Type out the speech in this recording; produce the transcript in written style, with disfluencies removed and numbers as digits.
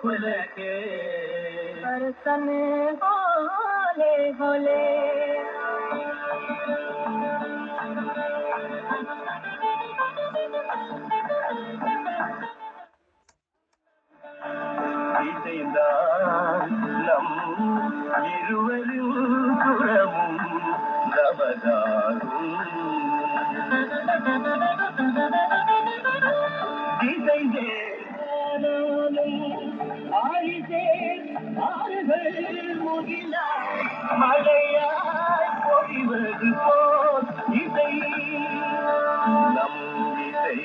के बरसन होले होले நம் இருவரும் புறமும் நவதாரும் திசைந்தே ஆரிசே ஆறுகள் முகிலா மழையாய் பொழிவது போல் இசை நம் இசை